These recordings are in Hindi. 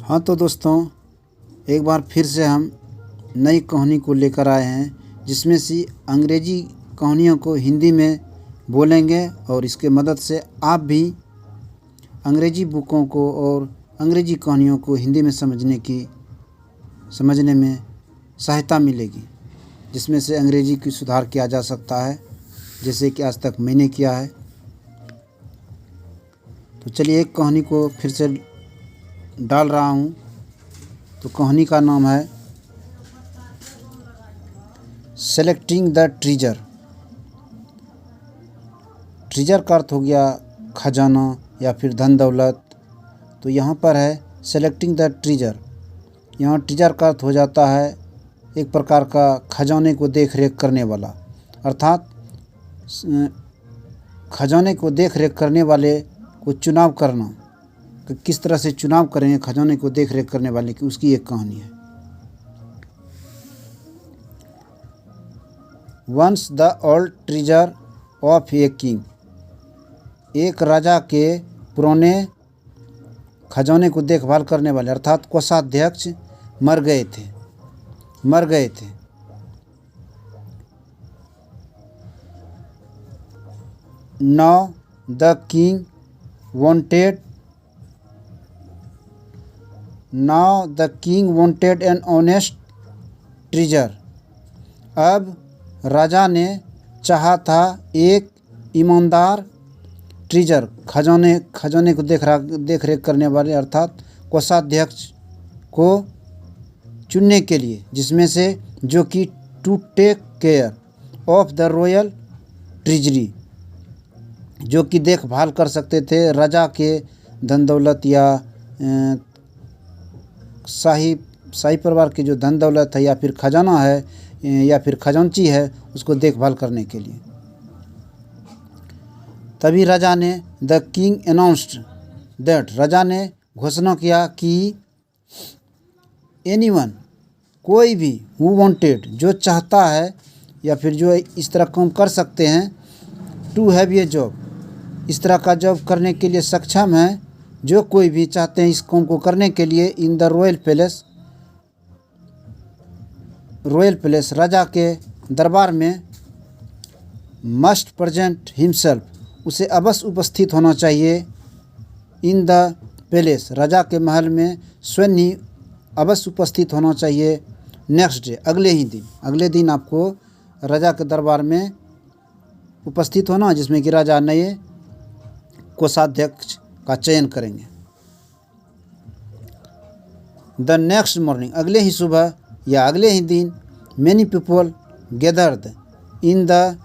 हाँ तो दोस्तों, एक बार फिर से हम नई कहानी को लेकर आए हैं, जिसमें से अंग्रेजी कहानियों को हिंदी में बोलेंगे और इसके मदद से आप भी अंग्रेजी बुकों को और अंग्रेजी कहानियों को हिंदी में समझने में सहायता मिलेगी, जिसमें से अंग्रेजी की सुधार किया जा सकता है, जैसे कि आज तक मैंने किया है। तो चलिए एक कहानी को फिर से डाल रहा हूँ। तो कहानी का नाम है सेलेक्टिंग द ट्रेजर। ट्रेजर का अर्थ हो गया खजाना या फिर धन दौलत। तो यहाँ पर है सेलेक्टिंग द ट्रेजर। यहाँ ट्रेजर का अर्थ हो जाता है एक प्रकार का खजाने को देख रेख करने वाला, अर्थात खजाने को देख रेख करने वाले को चुनाव करना, कि किस तरह से चुनाव करेंगे खजाने को देख रेख करने वाले की, उसकी एक कहानी है। Once the old treasure of a king. एक राजा के पुराने खजाने को देखभाल करने वाले अर्थात कोषाध्यक्ष मर गए थे। Now the king wanted an honest treasure। अब राजा ने चाहा था एक ईमानदार ट्रेजर, खजाने को देख रेख करने वाले अर्थात कोषाध्यक्ष को चुनने के लिए, जिसमें से जो कि to take care of the royal treasury, जो कि देखभाल कर सकते थे राजा के धन दौलत या शाही परिवार के जो धन दौलत है या फिर खजाना है या फिर खजांची है, उसको देखभाल करने के लिए। तभी राजा ने द किंग अनाउंस्ड दैट, राजा ने घोषणा किया कि एनीवन, कोई भी, हु वांटेड, जो चाहता है या फिर जो इस तरह काम कर सकते हैं, टू हैव ए जॉब, इस तरह का जॉब करने के लिए सक्षम है, जो कोई भी चाहते हैं इस काम को करने के लिए, इन द रॉयल पैलेस, राजा के दरबार में, मस्ट प्रेजेंट हिमसेल्फ, उसे अवश्य उपस्थित होना चाहिए, इन द पैलेस, राजा के महल में स्वयं ही अवश्य उपस्थित होना चाहिए, नेक्स्ट डे, अगले दिन आपको राजा के दरबार में उपस्थित होना, जिसमें कि राजा नए कोषाध्यक्ष का चयन करेंगे। द नेक्स्ट मॉर्निंग, अगले ही सुबह या अगले ही दिन, many people gathered in the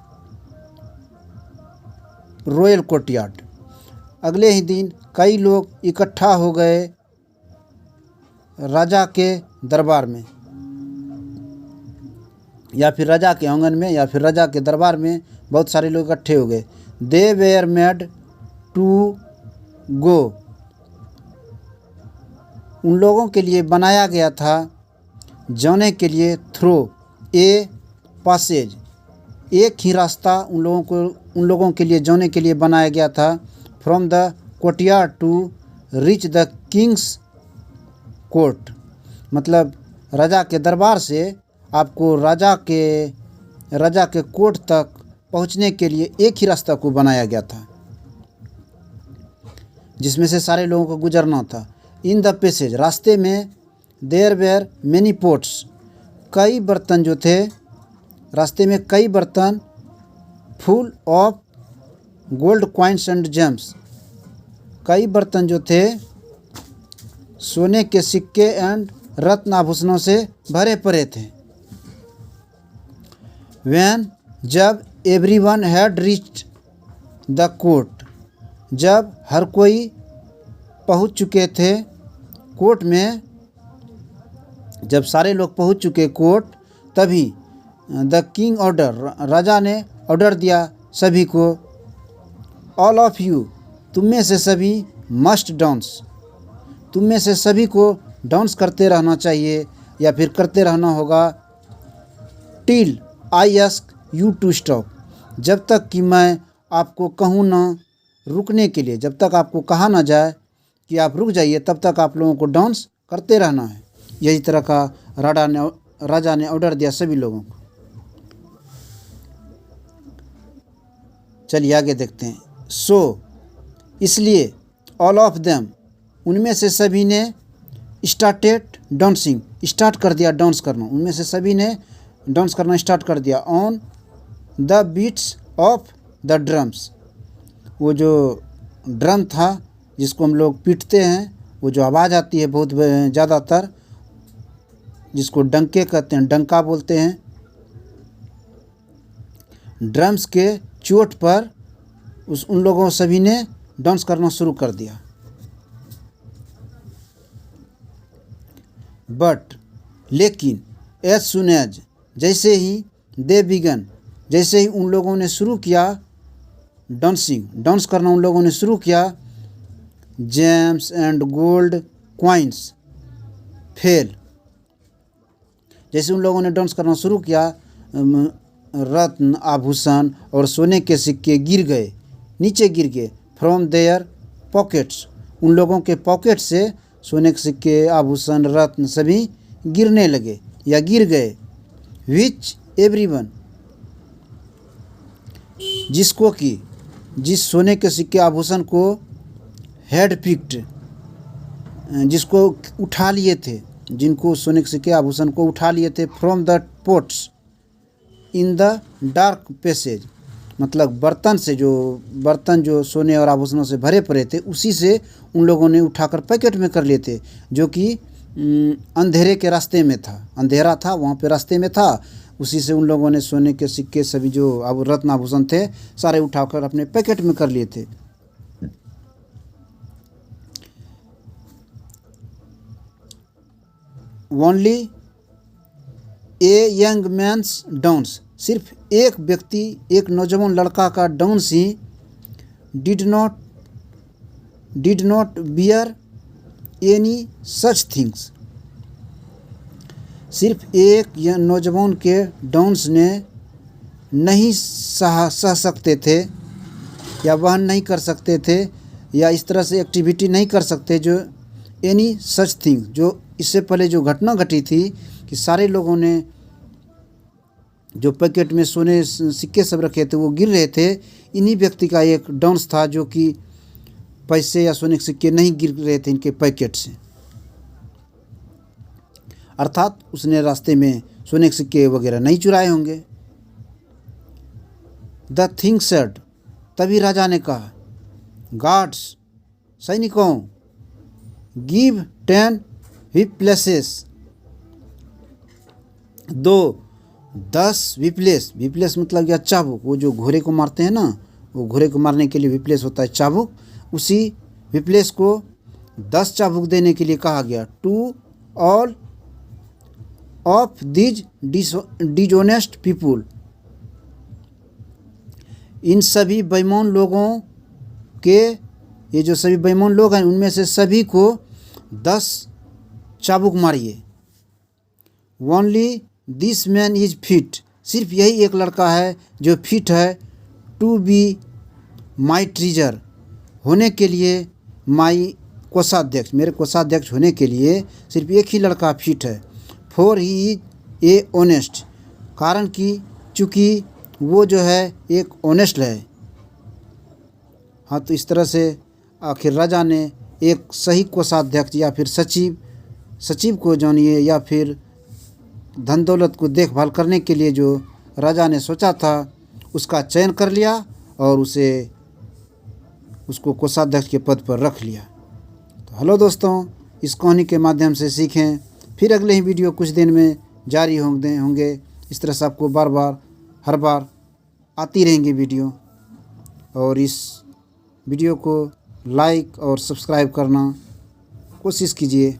royal courtyard, अगले ही दिन कई लोग इकट्ठा हो गए राजा के दरबार में या फिर राजा के आंगन में या फिर राजा के दरबार में बहुत सारे लोग इकट्ठे हो गए। दे वेयर मेड टू गो, उन लोगों के लिए बनाया गया था जाने के लिए, थ्रो ए पासेज, एक ही रास्ता उन लोगों के लिए जाने के लिए बनाया गया था, from the courtyard to reach the king's court, मतलब राजा के दरबार से आपको राजा के कोर्ट तक पहुंचने के लिए एक ही रास्ता को बनाया गया था, जिसमें से सारे लोगों को गुजरना था। इन द पैसेज, रास्ते में, देयर वेयर मैनी पोट्स, कई बर्तन जो थे, रास्ते में कई बर्तन, full of gold coins and James, कई बर्तन जो थे सोने के सिक्के एंड रत्न आभूषणों से भरे पड़े थे। व्हेन, जब, everyone had reached the court, जब हर कोई पहुंच चुके थे कोर्ट में, जब सारे लोग पहुंच चुके कोर्ट, तभी द किंग ऑर्डर, राजा ने ऑर्डर दिया सभी को, ऑल ऑफ यू, तुम में से सभी, मस्ट डांस, तुम में से सभी को डांस करते रहना चाहिए या फिर करते रहना होगा, till I ask you to stop, जब तक कि मैं आपको कहूँ ना रुकने के लिए, जब तक आपको कहा ना जाए कि आप रुक जाइए, तब तक आप लोगों को डांस करते रहना है। यही तरह का राजा ने ऑर्डर दिया सभी लोगों को। चलिए आगे देखते हैं। सो इसलिए ऑल ऑफ देम, उनमें से सभी ने स्टार्टेड डांसिंग, स्टार्ट कर दिया डांस करना। उनमें से सभी ने डांस करना स्टार्ट कर दिया। On the beats of the drums, वो जो ड्रम था जिसको हम लोग पीटते हैं, वो जो आवाज़ आती है बहुत ज़्यादातर, जिसको डंके कहते हैं, डंका बोलते हैं, ड्रम्स के चोट पर उन लोगों सभी ने डांस करना शुरू कर दिया। बट लेकिन एज सुन एज, जैसे ही दे बिगन, जैसे ही उन लोगों ने शुरू किया डांस करना उन लोगों ने शुरू किया, James and gold coins fail, जैसे उन लोगों ने डांस करना शुरू किया, रत्न आभूषण और सोने के सिक्के गिर गए, नीचे गिर गए। फ्रॉम देयर पॉकेट्स, उन लोगों के पॉकेट से सोने के सिक्के, आभूषण, रत्न सभी गिरने लगे या गिर गए। विच एवरीवन, जिसको कि जिस सोने के सिक्के आभूषण को हेड पिक्ड, जिसको उठा लिए थे, जिनको सोने के सिक्के आभूषण को उठा लिए थे, from the pots in the dark passage, मतलब बर्तन जो सोने और आभूषणों से भरे पड़े थे, उसी से उन लोगों ने उठाकर पैकेट में कर लिए थे, जो कि अंधेरे के रास्ते में था, अंधेरा था वहाँ पे रास्ते में था, उसी से उन लोगों ने सोने के सिक्के सभी जो रत्न आभूषण थे सारे उठाकर अपने पैकेट में कर लिए थे। Only a young man's dance, सिर्फ एक व्यक्ति, एक नौजवान लड़का का डांस ही did not bear any such things, सिर्फ एक नौजवान के डांस ने नहीं सह सकते थे या वहन नहीं कर सकते थे या इस तरह से एक्टिविटी नहीं कर सकते जो एनी सच थिंग, जो इससे पहले जो घटना घटी थी कि सारे लोगों ने जो पैकेट में सोने सिक्के सब रखे थे वो गिर रहे थे, इन्हीं व्यक्ति का एक डांस था जो कि पैसे या सोने के सिक्के नहीं गिर रहे थे इनके पैकेट से, अर्थात उसने रास्ते में सोने के सिक्के वगैरह नहीं चुराए होंगे। द थिंग सेड, तभी राजा ने कहा, गार्ड्स, सैनिकों, गिव 10 व्हिप प्लेसेस, दो 10 विप्लेस, विप्लेस मतलब क्या, चाबुक, वो जो घोड़े को मारते हैं ना, वो घोड़े को मारने के लिए विप्लेस होता है चाबुक, उसी विप्लेस को 10 चाबुक देने के लिए कहा गया। To all of these dishonest people, इन सभी बेईमान लोगों के, ये जो सभी बेईमान लोग हैं उनमें से सभी को 10 चाबुक मारिए। Only this man is fit, सिर्फ यही एक लड़का है जो फिट है, टू बी माई ट्रीजर, होने के लिए, माई कोषाध्यक्ष, मेरे कोषाध्यक्ष होने के लिए सिर्फ एक ही लड़का फिट है। For he is a honest, कारण कि चूँकि वो जो है एक ऑनेस्ट है। हाँ, तो इस तरह से आखिर राजा ने एक सही कोषाध्यक्ष या फिर सचिव को जानिए या फिर धन दौलत को देखभाल करने के लिए जो राजा ने सोचा था उसका चयन कर लिया और उसको कोषाध्यक्ष के पद पर रख लिया। तो हेलो दोस्तों, इस कहानी के माध्यम से सीखें, फिर अगले ही वीडियो कुछ दिन में जारी होंगे। इस तरह से आपको हर बार आती रहेंगी वीडियो, और इस वीडियो को लाइक और सब्सक्राइब करना कोशिश कीजिए।